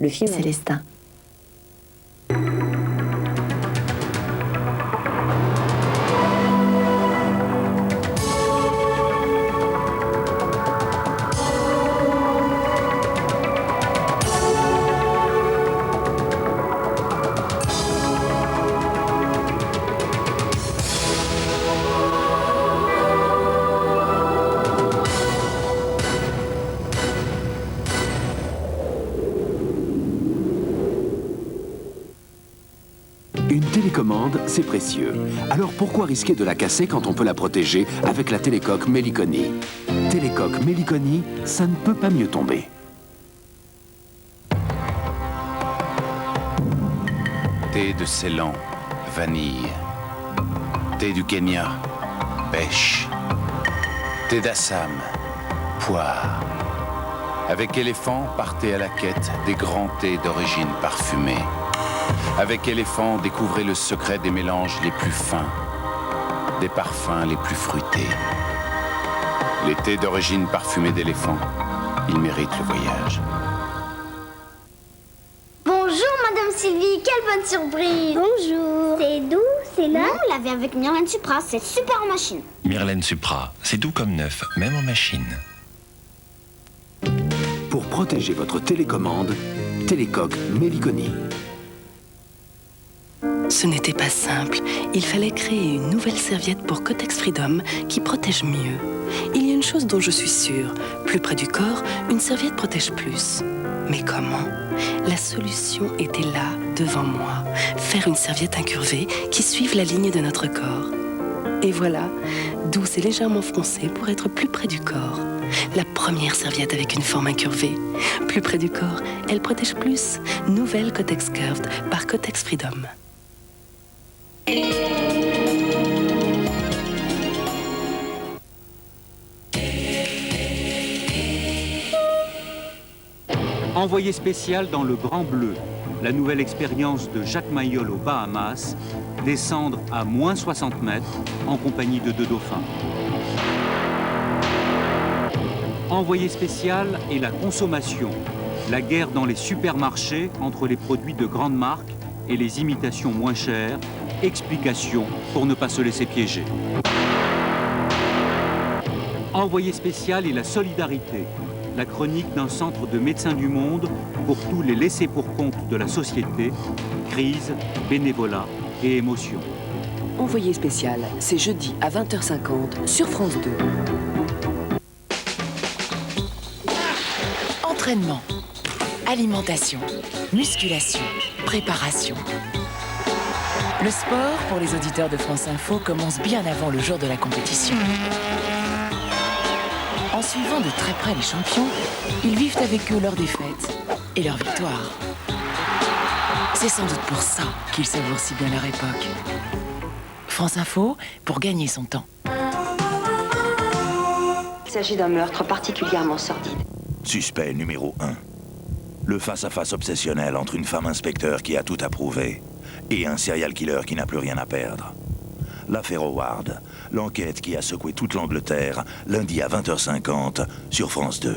Le film Célestin. Une télécommande, c'est précieux. Alors pourquoi risquer de la casser quand on peut la protéger avec la télécoque Meliconi? Télécoque Meliconi, ça ne peut pas mieux tomber. Thé de Ceylan, vanille. Thé du Kenya, pêche. Thé d'Assam, poire. Avec éléphant, partez à la quête des grands thés d'origine parfumée. Avec éléphant, découvrez le secret des mélanges les plus fins, des parfums les plus fruités. Les thés d'origine parfumée d'éléphant, ils méritent le voyage. Bonjour Madame Sylvie, quelle bonne surprise. Bonjour. C'est doux, c'est là. On l'avait avec Myrlène Supra, c'est super en machine. Myrlène Supra, c'est doux comme neuf, même en machine. Pour protéger votre télécommande, télécoque Meliconi. Ce n'était pas simple. Il fallait créer une nouvelle serviette pour Kotex Freedom qui protège mieux. Il y a une chose dont je suis sûre. Plus près du corps, une serviette protège plus. Mais comment? La solution était là, devant moi. Faire une serviette incurvée qui suive la ligne de notre corps. Et voilà, douce et légèrement froncée pour être plus près du corps. La première serviette avec une forme incurvée. Plus près du corps, elle protège plus. Nouvelle Kotex Curved par Kotex Freedom. Envoyé spécial dans le Grand Bleu, la nouvelle expérience de Jacques Mayol aux Bahamas, descendre à moins 60 mètres en compagnie de 2 dauphins. Envoyé spécial et la consommation, la guerre dans les supermarchés entre les produits de grandes marques et les imitations moins chères, explication pour ne pas se laisser piéger. Envoyé spécial et la solidarité, la chronique d'un centre de médecins du monde pour tous les laissés pour compte de la société, crise, bénévolat et émotion. Envoyé spécial, c'est jeudi à 20h50 sur France 2. Entraînement, alimentation, musculation, préparation. Le sport, pour les auditeurs de France Info, commence bien avant le jour de la compétition. En suivant de très près les champions, ils vivent avec eux leurs défaites et leurs victoires. C'est sans doute pour ça qu'ils savourent si bien leur époque. France Info, pour gagner son temps. Il s'agit d'un meurtre particulièrement sordide. Suspect numéro 1. Le face-à-face obsessionnel entre une femme inspecteur qui a tout à prouver et un serial killer qui n'a plus rien à perdre. L'affaire Howard, l'enquête qui a secoué toute l'Angleterre, lundi à 20h50 sur France 2.